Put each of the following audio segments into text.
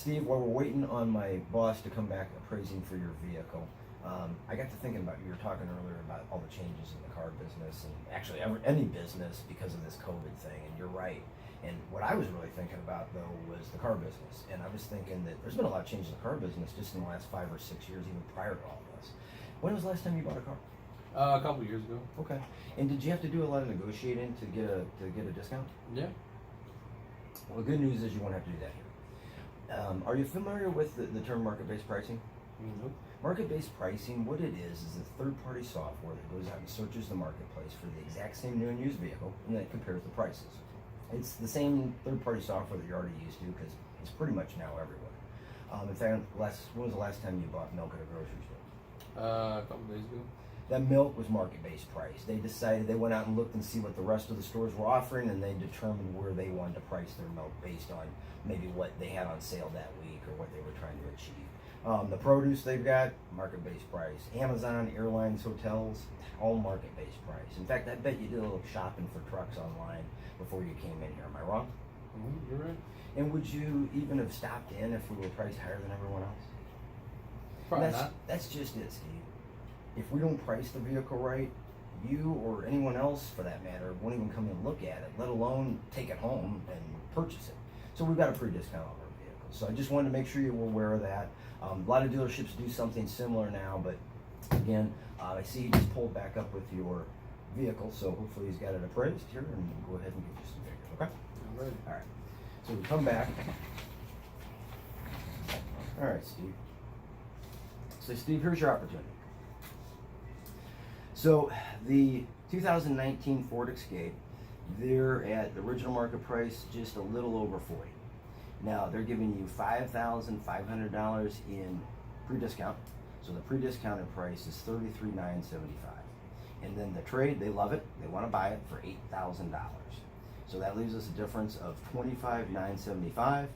Steve, while we're waiting on my boss to come back appraising for your vehicle, I got to thinking about, you were talking earlier about all the changes in the car business and actually any business because of this COVID thing, and you're right. And what I was really thinking about though was the car business, and I was thinking that there's been a lot of change in the car business just in the last 5 or 6 years, even prior to all this. When was the last time you bought a car? A couple years ago. Okay. And did you have to do a lot of negotiating to get a discount? Yeah. Well, the good news is you won't have to do that here. Are you familiar with the term market-based pricing? Nope. Market-based pricing, what it is a third-party software that goes out and searches the marketplace for the exact same new and used vehicle, and then it compares the prices. It's the same third-party software that you're already used to because it's pretty much now everywhere. In fact, when was the last time you bought milk at a grocery store? A couple days ago. That milk was market-based price. They decided, they went out and looked and see what the rest of the stores were offering, and they determined where they wanted to price their milk based on maybe what they had on sale that week or what they were trying to achieve. The produce they've got, market-based price. Amazon, airlines, hotels, all market-based price. In fact, I bet you did a little shopping for trucks online before you came in here. Am I wrong? You're right. And would you even have stopped in if we were priced higher than everyone else? Probably not. That's just it, Steve. If we don't price the vehicle right, you or anyone else for that matter won't even come and look at it, let alone take it home and purchase it. So we've got a free discount on our vehicles. So I just wanted to make sure you were aware of that. A lot of dealerships do something similar now, but again, I see you just pulled back up with your vehicle, so hopefully he's got it appraised here, and we'll go ahead and get you some figures, okay? All right. All right. So we come back. All right, Steve. So Steve, here's your opportunity. So the 2019 Ford Escape, they're at the original market price just a little over 40. Now they're giving you $5,500 in pre-discount. So the pre-discounted price is $33,975. And then the trade, they love it. They want to buy it for $8,000. So that leaves us a difference of $25,975.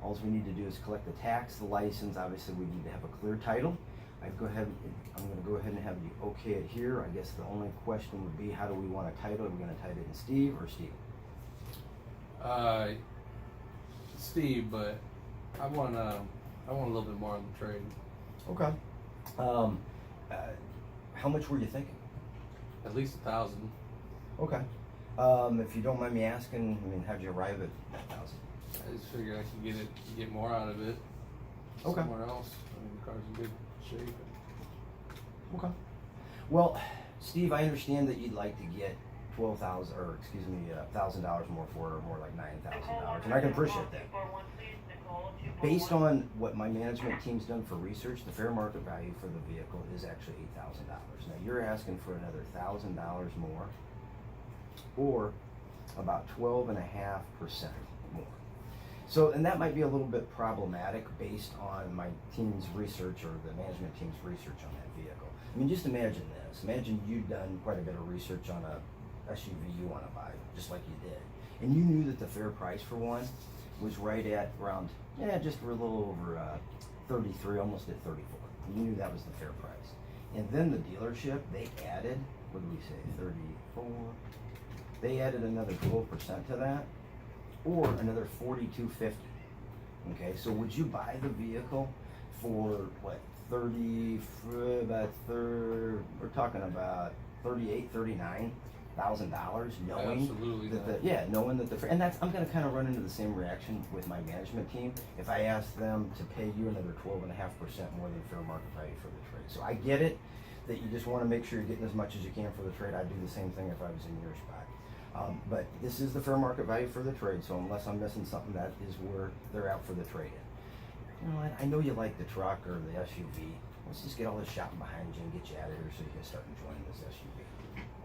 All we need to do is collect the tax, the license. Obviously, we need to have a clear title. I'm going to go ahead and have you okay it here. I guess the only question would be, how do we want to title it? Are we going to title it in Steve or Steve? Steve, but I want a little bit more on the trade. Okay. How much were you thinking? At least 1,000. Okay. If you don't mind me asking, I mean, how'd you arrive at that 1,000? I just figured I could get more out of it. Okay. Somewhere else. I mean, the car's in good shape. Okay. Well, Steve, I understand that you'd like to get $1,000 more for it, or more like $9,000, and I can appreciate that. Based on what my management team's done for research, the fair market value for the vehicle is actually $8,000. Now you're asking for another $1,000 more, or about 12.5% more. So, and that might be a little bit problematic based on my team's research, or the management team's research on that vehicle. I mean, just imagine this. Imagine you'd done quite a bit of research on a SUV you want to buy, just like you did. And you knew that the fair price for one was right at around, just a little over 33, almost at 34. You knew that was the fair price. And then the dealership, they added, what did we say, 34? They added another 12% to that, or another $4,250. Okay, so would you buy the vehicle for what, we're talking about $38,000-$39,000, knowing Absolutely that knowing that and that's, I'm going to kind of run into the same reaction with my management team if I ask them to pay you another 12.5% more than fair market value for the trade. So I get it that you just want to make sure you're getting as much as you can for the trade. I'd do the same thing if I was in your spot. But this is the fair market value for the trade, so unless I'm missing something, that is where they're out for the trade-in. You know what? I know you like the truck or the SUV. Let's just get all this shopping behind you and get you out of here so you can start enjoying this SUV.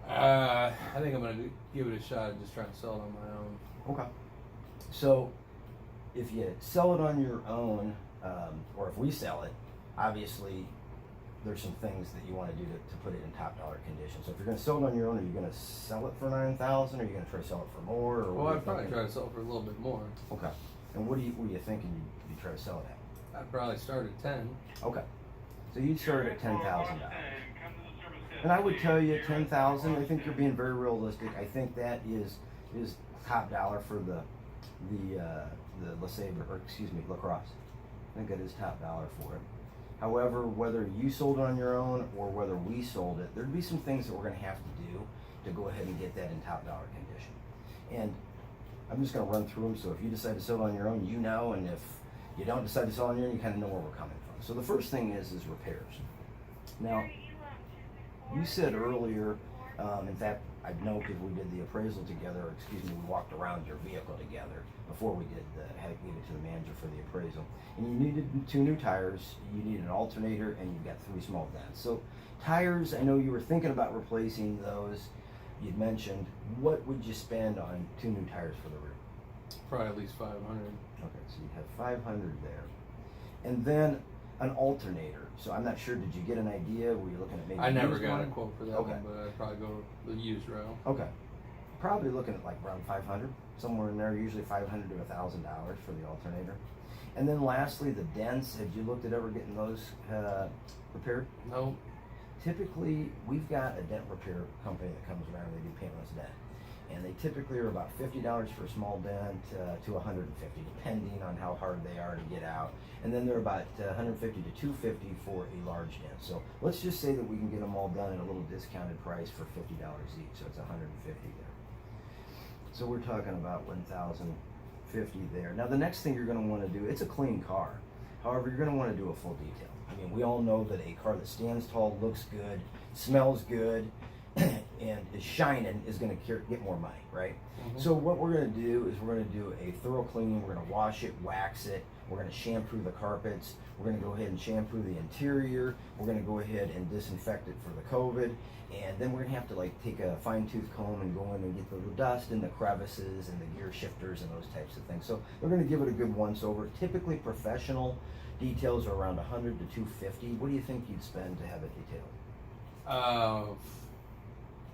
I think I'm gonna give it a shot and just try and sell it on my own. Okay. So if you sell it on your own, or if we sell it, obviously there's some things that you want to do to put it in top dollar condition. So if you're going to sell it on your own, are you going to sell it for $9,000? Or are you going to try to sell it for more? Or well, I'd probably try to sell it for a little bit more. Okay. And what are you thinking you try to sell it at? I'd probably start at 10. Okay. So you'd start at $10,000. And I would tell you $10,000. I think you're being very realistic. I think that is top dollar for the LeSabre, or excuse me, LaCrosse. I think that is top dollar for it. However, whether you sold it on your own or whether we sold it, there'd be some things that we're gonna have to do to go ahead and get that in top dollar condition. And I'm just gonna run through them, so if you decide to sell it on your own, you know, and if you don't decide to sell it on your own, you kinda know where we're coming from. So the first thing is repairs. Now, you said earlier, in fact, I know because we did the appraisal together, or excuse me, we walked around your vehicle together before we gave it to the manager for the appraisal. And you needed 2 new tires, you need an alternator, and you've got 3 small dents. So tires, I know you were thinking about replacing those. You'd mentioned, what would you spend on 2 new tires for the rear? Probably at least 500. Okay, so you have 500 there. And then an alternator. So I'm not sure, did you get an idea? Were you looking at maybe I never used got a one? quote for that Okay. one, but I'd probably go the used route. Okay. Probably looking at like around 500, somewhere in there, usually 500 to $1,000 for the alternator. And then lastly, the dents, have you looked at ever getting those repaired? No. Typically, we've got a dent repair company that comes around and they do paintless dent. And they typically are about $50 for a small dent to $150, depending on how hard they are to get out. And then they're about $150 to $250 for a large dent. So let's just say that we can get them all done at a little discounted price for $50 each, so it's $150 there. So we're talking about $1,050 there. Now the next thing you're going to want to do, it's a clean car. However, you're going to want to do a full detail. I mean, we all know that a car that stands tall, looks good, smells good, and is shining is going to get more money, right? Mm-hmm. So what we're going to do is we're going to do a thorough cleaning. We're going to wash it, wax it. We're going to shampoo the carpets. We're going to go ahead and shampoo the interior. We're going to go ahead and disinfect it for the COVID. And then we're going to have to like take a fine-tooth comb and go in and get the dust and the crevices and the gear shifters and those types of things. So we're going to give it a good once-over. Typically professional details are around $100 to $250. What do you think you'd spend to have it detailed?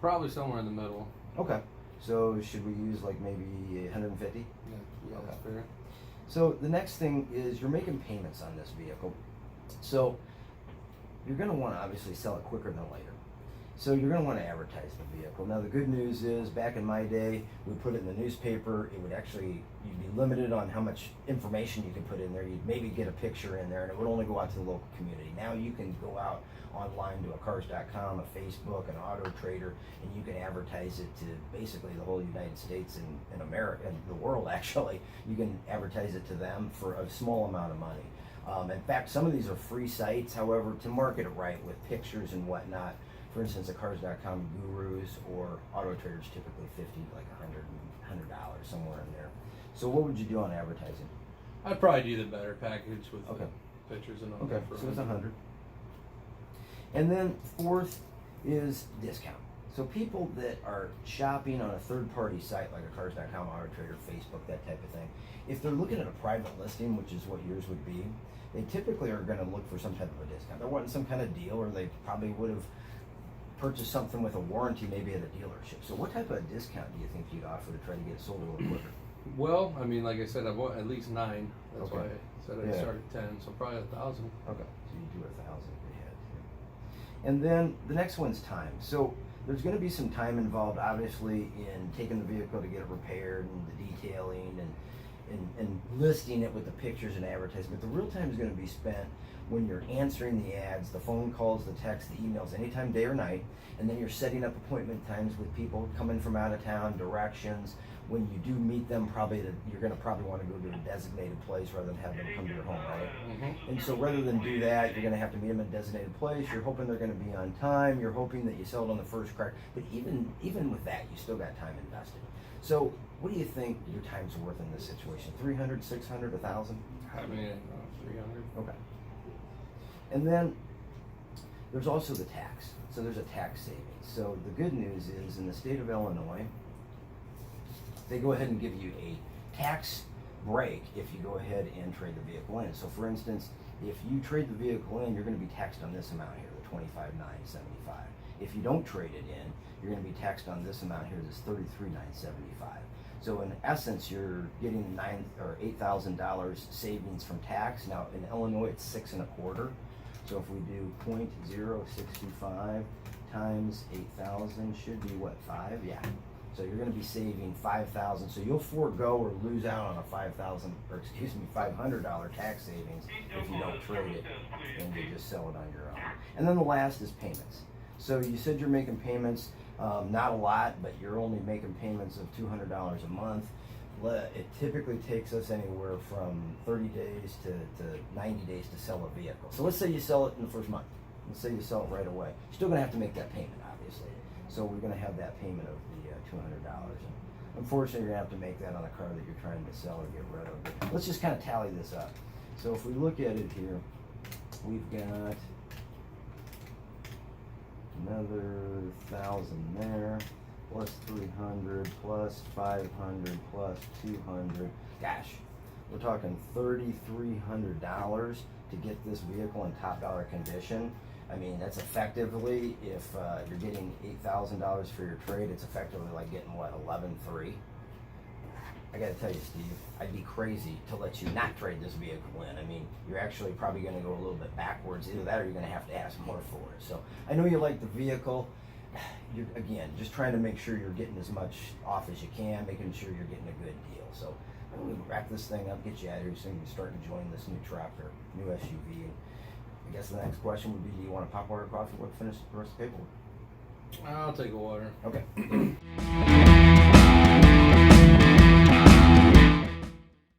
Probably somewhere in the middle. Okay. So should we use like maybe 150? Yeah, that's fair. So the next thing is you're making payments on this vehicle. So you're going to want to obviously sell it quicker than later. So you're going to want to advertise the vehicle. Now the good news is back in my day, we put it in the newspaper. It would actually, you'd be limited on how much information you could put in there. You'd maybe get a picture in there and it would only go out to the local community. Now you can go out online to a cars.com, a Facebook, an Auto Trader, and you can advertise it to basically the whole United States and America, and the world actually. You can advertise it to them for a small amount of money. In fact, some of these are free sites. However, to market it right with pictures and whatnot, for instance, the cars.com gurus or Auto Traders typically $50, like $100, somewhere in there. So what would you do on advertising? I'd probably do the better package with Okay. the pictures and all Okay, that. so it's 100. And then fourth is discount. So people that are shopping on a third-party site like a cars.com, Auto Trader, Facebook, that type of thing, if they're looking at a private listing, which is what yours would be, they typically are going to look for some type of a discount. They're wanting some kind of deal, or they probably would have purchased something with a warranty maybe at a dealership. So what type of discount do you think you'd offer to try to get it sold a little quicker? Well, I mean, like I said, I bought at least 9. That's Okay. why I said I'd Yeah. start at 10, so probably 1,000. Okay, so you do 1,000 if you had to. And then the next one's time. So there's going to be some time involved, obviously, in taking the vehicle to get it repaired and the detailing and listing it with the pictures and advertisement. The real time is going to be spent when you're answering the ads, the phone calls, the texts, the emails, anytime, day or night, and then you're setting up appointment times with people coming from out of town, directions. When you do meet them, you're going to probably want to go to a designated place rather than have them come to your home, right? Mm-hmm. And so rather than do that, you're going to have to meet them at a designated place. You're hoping they're going to be on time. You're hoping that you sell it on the first crack. But even with that, you still got time invested. So what do you think your time's worth in this situation? 300, 600, 1,000? I mean, 300. Okay. And then there's also the tax. So there's a tax savings. So the good news is in the state of Illinois, they go ahead and give you a tax break if you go ahead and trade the vehicle in. So for instance, if you trade the vehicle in, you're going to be taxed on this amount here, the $25,975. If you don't trade it in, you're going to be taxed on this amount here, this $33,975. So in essence, you're getting $8,000 savings from tax. Now in Illinois, it's 6 1/4. So if we do 0.0625 times 8,000 should be what, 5? Yeah. So you're going to be saving $5,000. So you'll forego or lose out on a $500 tax savings if you don't trade it and you just sell it on your own. And then the last is payments. So you said you're making payments, not a lot, but you're only making payments of $200 a month. It typically takes us anywhere from 30 days to 90 days to sell a vehicle. So let's say you sell it in the first month. Let's say you sell it right away. You're still going to have to make that payment, obviously. So we're going to have that payment of the $200. And unfortunately, you're going to have to make that on a car that you're trying to sell or get rid of. But let's just kind of tally this up. So if we look at it here, we've got another 1,000 there, plus 300, plus 500, plus 200. Gosh, we're talking $3,300 to get this vehicle in top dollar condition. I mean, that's effectively, if you're getting $8,000 for your trade, it's effectively like getting what, 11.3. I gotta tell you, Steve, I'd be crazy to let you not trade this vehicle in. I mean, you're actually probably gonna go a little bit backwards. Either that or you're gonna have to ask more for it. So I know you like the vehicle. You're, again, just trying to make sure you're getting as much off as you can, making sure you're getting a good deal. So I'm gonna wrap this thing up, get you out of here so you can start enjoying this new truck or new SUV. I guess the next question would be, do you want a pop water coffee? We'll finish the rest of the paperwork. I'll take a water. Okay.